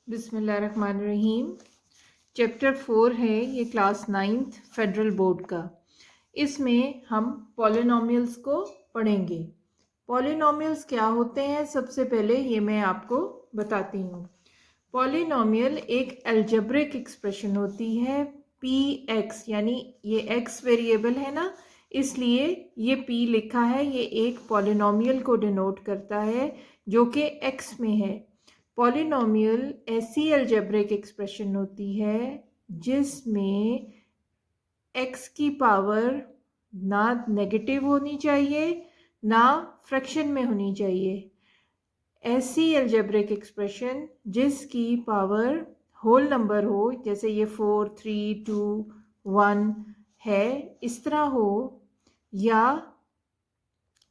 बिस्मिल्लाहिर्रहमानिर्रहीम। चैप्टर 4 है ये, क्लास 9th फेडरल बोर्ड का। इसमें हम पॉलिनोमियल्स को पढ़ेंगे। पॉलिनोमियल्स क्या होते हैं, सबसे पहले ये मैं आपको बताती हूँ। पॉलिनोमियल एक अलजेब्रिक एक्सप्रेशन होती है पी एक्स, यानी ये एक्स वेरिएबल है ना, इसलिए ये पी लिखा है। ये एक पॉलिनोमियल को डिनोट करता है जो कि एक्स में है। पॉलिनोमियल ऐसी अलजेब्रिक एक्सप्रेशन होती है जिसमें एक्स की पावर ना नेगेटिव होनी चाहिए ना फ्रैक्शन में होनी चाहिए। ऐसी अलजेब्रिक एक्सप्रेशन जिसकी पावर होल नंबर हो, जैसे ये 4, 3, 2, 1 है, इस तरह हो, या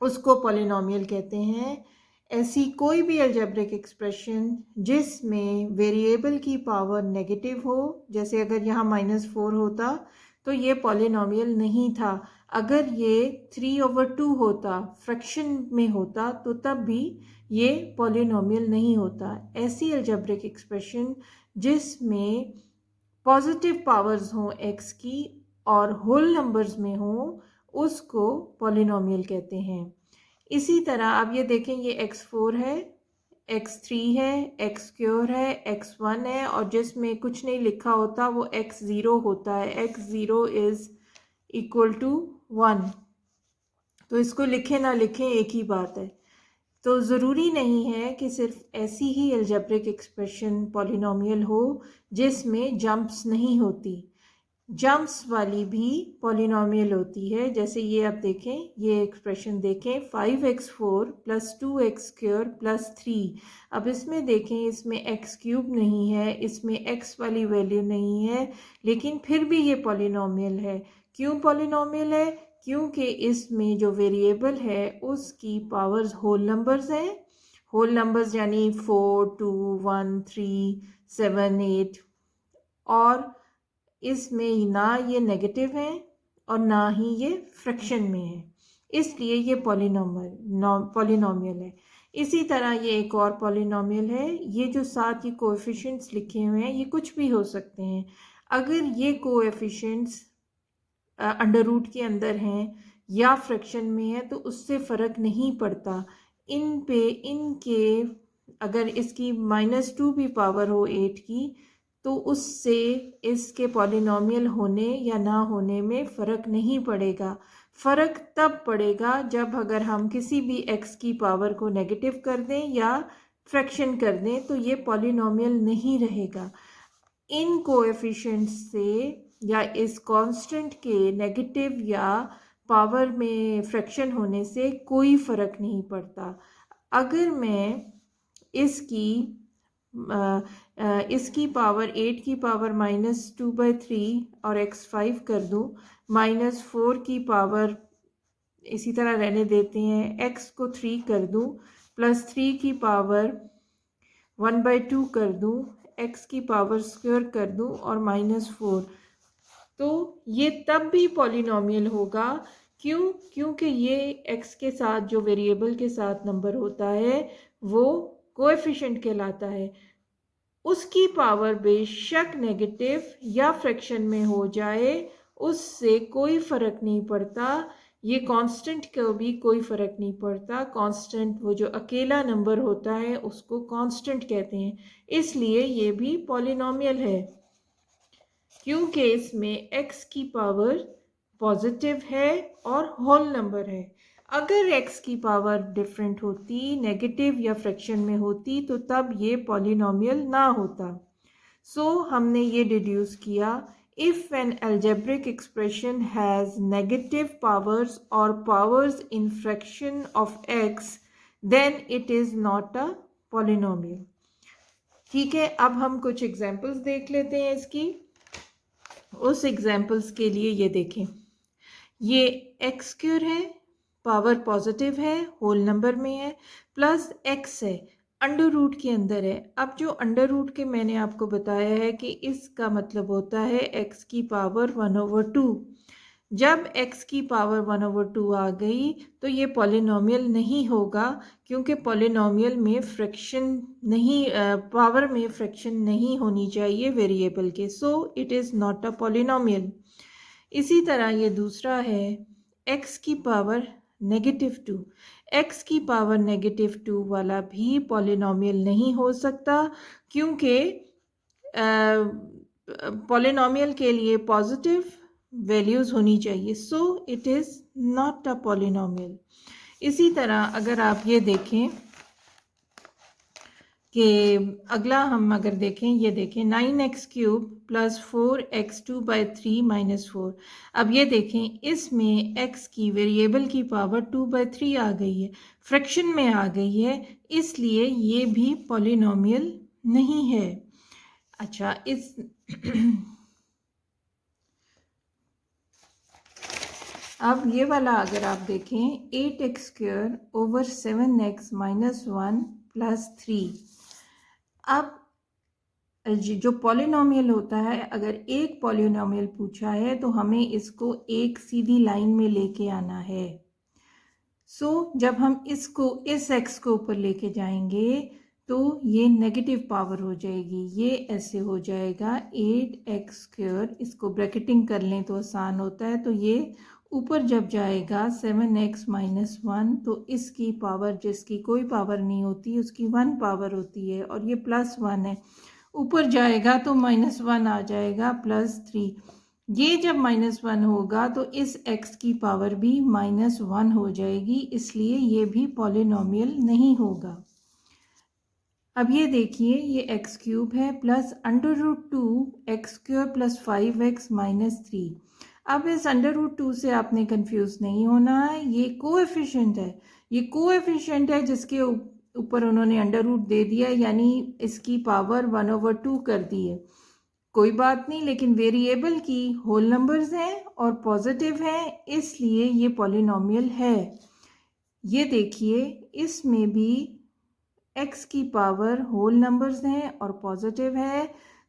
उसको पॉलिनोमियल कहते हैं। ऐसी कोई भी अलजेब्रिक एक्सप्रेशन जिसमें वेरिएबल की पावर नेगेटिव हो, जैसे अगर यहाँ -4 होता तो ये पॉलिनोमियल नहीं था। अगर ये 3/2 होता, फ्रैक्शन में होता, तो तब भी ये पॉलिनोमियल नहीं होता। ऐसी अलजेब्रिक एक्सप्रेशन जिसमें पॉजिटिव पावर्स हों एक्स की और होल नंबर्स में हों, उसको पॉलिनोमियल कहते हैं। इसी तरह अब ये देखें, ये x4 है, x3 है, x² है, x1 है, और जिसमें कुछ नहीं लिखा होता वो x0 होता है। x0 is equal to 1। तो इसको लिखें ना लिखें एक ही बात है। तो ज़रूरी नहीं है कि सिर्फ ऐसी ही अलजेब्रिक एक्सप्रेशन पॉलिनोमियल हो जिसमें जंप्स नहीं होती। जंप्स वाली भी पॉलिनोमियल होती है। जैसे ये आप देखें, ये एक्सप्रेशन देखें, 5x4 + 2x² + 3। अब इसमें देखें, इसमें x³ नहीं है, इसमें x वाली वैल्यू नहीं है, लेकिन फिर भी ये पॉलिनोमियल है। क्यों पॉलिनोमियल है? क्योंकि इसमें जो वेरिएबल है उसकी पावर्स होल नंबर्स हैं। होल नंबर्स यानी 4, 2, 1, 3, 7, 8, और इसमें ना ये नेगेटिव है और ना ही ये फ्रैक्शन में है, इसलिए ये पॉलिनोमियल है। इसी तरह ये एक और पॉलिनोमियल है। ये जो साथ ये कोएफिशिएंट्स लिखे हुए हैं, ये कुछ भी हो सकते हैं। अगर ये कोएफिशिएंट्स अंडर रूट के अंदर हैं या फ्रैक्शन में है तो उससे फ़र्क नहीं पड़ता। इनके अगर इसकी -2 भी पावर हो 8 की, तो उससे इसके पॉलिनोमियल होने या ना होने में फ़र्क नहीं पड़ेगा। फ़र्क तब पड़ेगा जब अगर हम किसी भी x की पावर को नेगेटिव कर दें या फ्रैक्शन कर दें, तो ये पॉलिनोमियल नहीं रहेगा। इन कोएफिशिएंट्स से या इस कांस्टेंट के नेगेटिव या पावर में फ्रैक्शन होने से कोई फ़र्क नहीं पड़ता। अगर मैं इसकी पावर 8 की पावर -2/3 और x5 कर दूं, -4 की पावर इसी तरह रहने देते हैं, x को 3 कर दूं, +3 की पावर 1/2 कर दूं, x की पावर स्क्वायर कर दूं और -4, तो ये तब भी पॉलिनोमियल होगा। क्यों? क्योंकि ये x के साथ जो वेरिएबल के साथ नंबर होता है वो कोएफिशिएंट कहलाता है। उसकी पावर बेशक नेगेटिव या फ्रैक्शन में हो जाए, उससे कोई फ़र्क नहीं पड़ता। ये कांस्टेंट को भी कोई फ़र्क नहीं पड़ता। कांस्टेंट वो जो अकेला नंबर होता है उसको कांस्टेंट कहते हैं, इसलिए ये भी पॉलिनोमियल है क्योंकि इसमें x की पावर पॉजिटिव है और होल नंबर है। अगर x की पावर डिफरेंट होती, नेगेटिव या फ्रैक्शन में होती, तो तब ये पॉलिनोमियल ना होता। सो हमने ये डिड्यूस किया, if an algebraic expression has negative powers और powers in fraction of x, then it is not a polynomial. ठीक है, अब हम कुछ एग्जांपल्स देख लेते हैं इसकी। उस एग्जांपल्स के लिए ये देखें, ये x² है, पावर पॉजिटिव है, होल नंबर में है, प्लस x है, अंडर रूट के अंदर है। अब जो अंडर रूट के मैंने आपको बताया है कि इसका मतलब होता है x की पावर 1/2। जब x की पावर 1/2 आ गई तो ये पॉलिनोमियल नहीं होगा, क्योंकि पॉलिनोमियल में फ्रैक्शन नहीं, पावर में फ्रैक्शन नहीं होनी चाहिए वेरिएबल के, so it is not a polynomial. इसी तरह ये दूसरा है x की पावर -2। x की पावर -2 वाला भी पॉलिनोमियल नहीं हो सकता, क्योंकि पॉलिनोमियल के लिए पॉजिटिव वैल्यूज़ होनी चाहिए, so it is not a polynomial. इसी तरह अगर आप ये देखें कि अगला हम अगर देखें, ये देखें 9x³ + 4x2/3 - 4। अब ये देखें इसमें x की वेरिएबल की पावर 2/3 आ गई है, फ्रैक्शन में आ गई है, इसलिए ये भी पॉलिनोमियल नहीं है। अच्छा, इस अब ये वाला अगर आप देखें 8x² / 7x - 1 + 3। अब जो पॉलिनोमियल होता है, अगर एक पॉलिनोमियल पूछा है तो हमें इसको एक सीधी लाइन में लेके आना है। जब हम इसको इस x को ऊपर लेके जाएंगे तो ये नेगेटिव पावर हो जाएगी, ये ऐसे हो जाएगा 8x², इसको ब्रैकेटिंग कर लें तो आसान होता है, तो ये ऊपर जब जाएगा 7x - 1, तो इसकी पावर, जिसकी कोई पावर नहीं होती उसकी 1 पावर होती है, और ये +1 है, ऊपर जाएगा तो -1 आ जाएगा +3। ये जब -1 होगा तो इस x की पावर भी -1 हो जाएगी, इसलिए ये भी पॉलिनोमियल नहीं होगा। अब ये देखिए ये x³ है प्लस √2x² + 5x - 3। अब इस √2 से आपने कंफ्यूज नहीं होना है, ये कोएफिशिएंट है, ये कोएफिशिएंट है जिसके ऊपर उन्होंने √2 दे दिया, यानी इसकी पावर 1/2 कर दी है। कोई बात नहीं, लेकिन वेरिएबल की होल नंबर्स हैं और पॉजिटिव हैं, इसलिए ये पॉलिनोमियल है। ये देखिए इसमें भी x की पावर होल नंबर्स हैं और पॉजिटिव है,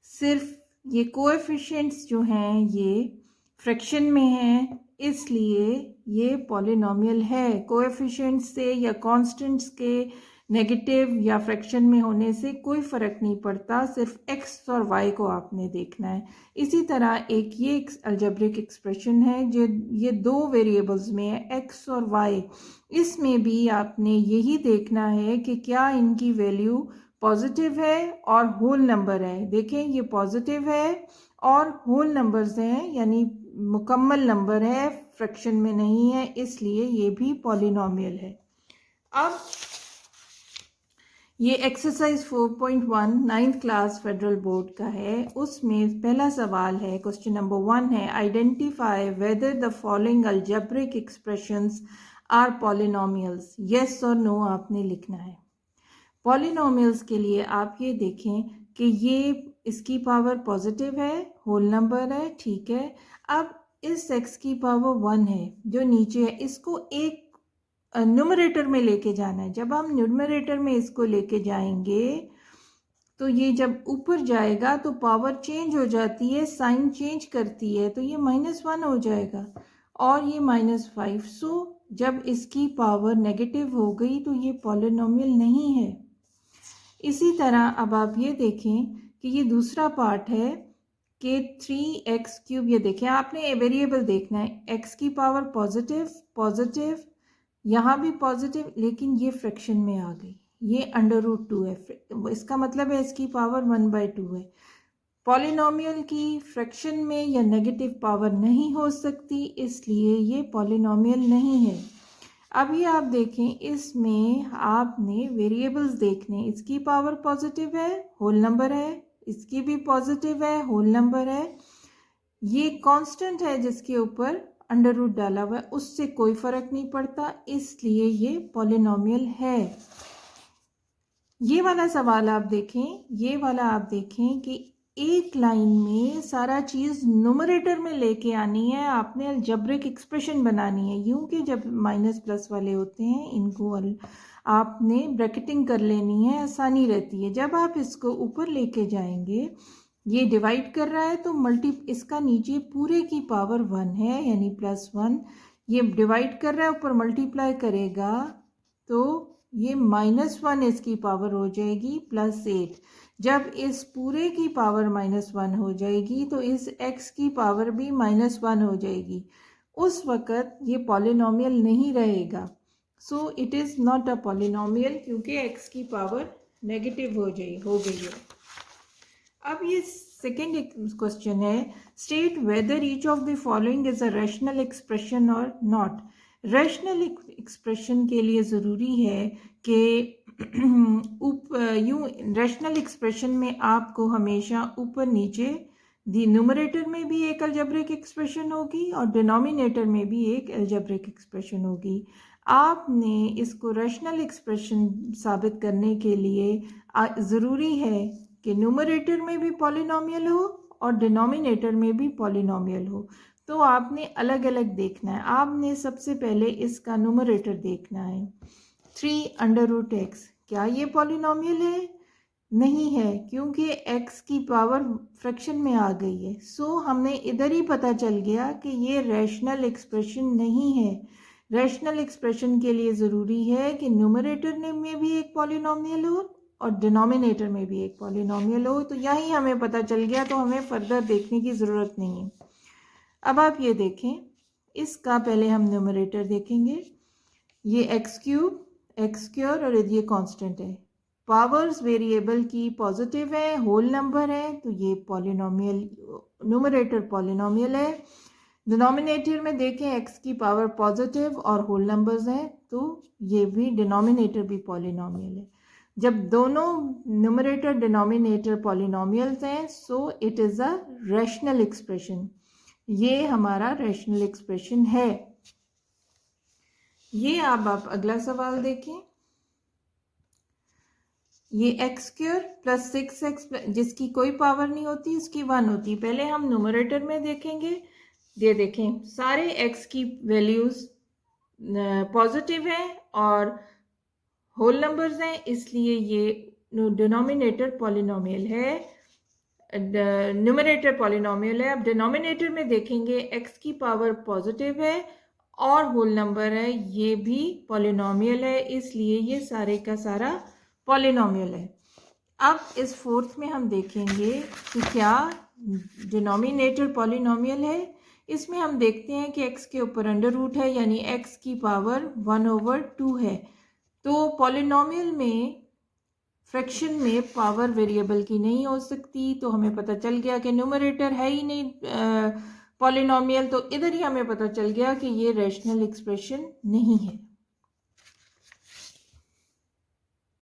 सिर्फ ये कोएफिशिएंट्स जो हैं ये फ्रैक्शन में हैं, इसलिए ये पॉलिनोमियल है। कोएफिशिएंट्स से या कांस्टेंट्स के नेगेटिव या फ्रैक्शन में होने से कोई फ़र्क नहीं पड़ता, सिर्फ x और y को आपने देखना है। इसी तरह एक ये अलजेब्रिक एक्सप्रेशन है जो ये दो वेरिएबल्स में है x और y, इसमें भी आपने यही देखना है कि क्या इनकी वैल्यू पॉजिटिव है और होल नंबर है। देखें ये पॉजिटिव है और होल नंबर्स हैं, यानी मुकम्मल नंबर है, फ्रैक्शन में नहीं है, इसलिए ये भी पॉलिनोमियल है। अब ये exercise 4.1 9th class federal board का है, उसमें पहला सवाल है, क्वेश्चन नंबर 1 है, identify whether the following algebraic expressions are polynomials. Yes और नो आपने लिखना है। पॉलिनोमियल्स के लिए आप ये देखें कि ये इसकी पावर पॉजिटिव है, होल नंबर है, ठीक है। अब इस x की पावर 1 है जो नीचे है, इसको एक न्यूमरेटर में लेके जाना है। जब हम न्यूमरेटर में इसको लेके जाएंगे तो ये जब ऊपर जाएगा तो पावर चेंज हो जाती है, साइन चेंज करती है, तो ये -1 हो जाएगा और ये -5। जब इसकी पावर नेगेटिव हो गई तो ये पॉलिनोमियल नहीं है। इसी तरह अब आप ये देखें कि ये दूसरा पार्ट है कि 3x³, ये देखें आपने वेरिएबल देखना है, x की पावर पॉजिटिव, यहाँ भी पॉजिटिव, लेकिन ये फ्रैक्शन में आ गई, ये √2 है, इसका मतलब है इसकी पावर 1/2 है। पॉलिनोमियल की फ्रैक्शन में या नेगेटिव पावर नहीं हो सकती, इसलिए ये पॉलिनोमियल नहीं है। अभी आप देखें इसमें आपने वेरिएबल्स देखने, इसकी पावर पॉजिटिव है, होल नंबर है, इसकी भी पॉजिटिव है, होल नंबर है, ये कांस्टेंट है जिसके ऊपर √2 डाला हुआ है, उससे कोई फर्क नहीं पड़ता, इसलिए ये पॉलिनोमियल है। ये वाला सवाल आप देखें, ये वाला आप देखें कि एक लाइन में सारा चीज़ न्यूमरेटर में लेके आनी है, आपने अलजेब्रिक एक्सप्रेशन बनानी है, यूं कि जब माइनस प्लस वाले होते हैं इनको आपने ब्रैकेटिंग कर लेनी है, आसानी रहती है। जब आप इसको ऊपर लेके जाएंगे ये डिवाइड कर रहा है तो इसका नीचे पूरे की पावर 1 है यानी +1। ये डिवाइड कर रहा है, ऊपर मल्टीप्लाई करेगा तो ये -1 इसकी पावर हो जाएगी +8। जब इस पूरे की पावर -1 हो जाएगी तो इस x की पावर भी -1 हो जाएगी। उस वक़्त ये पॉलिनॉमियल नहीं रहेगा। So it is not a polynomial क्योंकि x की पावर नेगेटिव हो गई है। अब ये सेकेंड क्वेश्चन है, state whether each of the following is a rational expression और नॉट। रैशनल एक्सप्रेशन के लिए ज़रूरी है कि यूँ रैशनल एक्सप्रेशन में आपको हमेशा ऊपर नीचे न्यूमरेटर में भी एक अलजेब्रिक एक्सप्रेशन होगी और डिनोमिनेटर में भी एक अलजेब्रिक एक्सप्रेशन होगी। आपने इसको रैशनल एक्सप्रेशन साबित करने के लिए ज़रूरी है कि न्यूमरेटर में भी पॉलिनॉमियल हो और डिनोमिनेटर में भी पॉलिनॉमियल हो। तो आपने अलग अलग देखना है। आपने सबसे पहले इसका न्यूमरेटर देखना है, 3√x। क्या ये पॉलिनॉमियल है? नहीं है, क्योंकि x की पावर फ्रैक्शन में आ गई है। सो हमें इधर ही पता चल गया कि ये रैशनल एक्सप्रेशन नहीं है। रैशनल एक्सप्रेशन के लिए ज़रूरी है कि न्यूमरेटर में भी एक पॉलिनॉमियल हो और डिनोमिनेटर में भी एक पॉलिनॉमियल हो। तो यही हमें पता चल गया, तो हमें फर्दर देखने की ज़रूरत नहीं है। अब आप ये देखें, इसका पहले हम न्यूमरेटर देखेंगे। ये x³ और ये कांस्टेंट है। पावर्स वेरिएबल की पॉजिटिव है, होल नंबर है, तो ये पॉलिनॉमियल, न्यूमरेटर पॉलिनॉमियल है। डिनोमिनेटर में देखें, x की पावर पॉजिटिव और होल नंबर्स हैं, तो ये भी डिनोमिनेटर भी पॉलिनॉमियल है। जब दोनों न्यूमरेटर डिनोमिनेटर पॉलिनॉमियल्स हैं, so it is a rational expression. ये हमारा रैशनल एक्सप्रेशन है। ये अब आप अगला सवाल देखें। ये x² + 6x जिसकी कोई पावर नहीं होती, इसकी 1 होती। पहले हम न्यूमरेटर में देखेंगे। ये देखें, सारे x की वैल्यूज़ पॉजिटिव हैं और होल नंबर्स हैं, इसलिए ये डिनोमिनेटर पॉलिनॉमियल है, न्यूमरेटर पॉलिनॉमियल है। अब डिनोमिनेटर में देखेंगे, x की पावर पॉजिटिव है और होल नंबर है, ये भी पॉलिनॉमियल है, इसलिए ये सारे का सारा पॉलिनॉमियल है। अब इस फोर्थ में हम देखेंगे कि क्या डिनोमिनेटर पॉलिनॉमियल है। इसमें हम देखते हैं कि x के ऊपर √ है, यानी x की पावर 1/2 है। तो पॉलिनॉमियल में फ्रैक्शन में पावर वेरिएबल की नहीं हो सकती, तो हमें पता चल गया कि न्यूमरेटर है ही नहीं पॉलिनॉमियल, तो इधर ही हमें पता चल गया कि ये रैशनल एक्सप्रेशन नहीं है।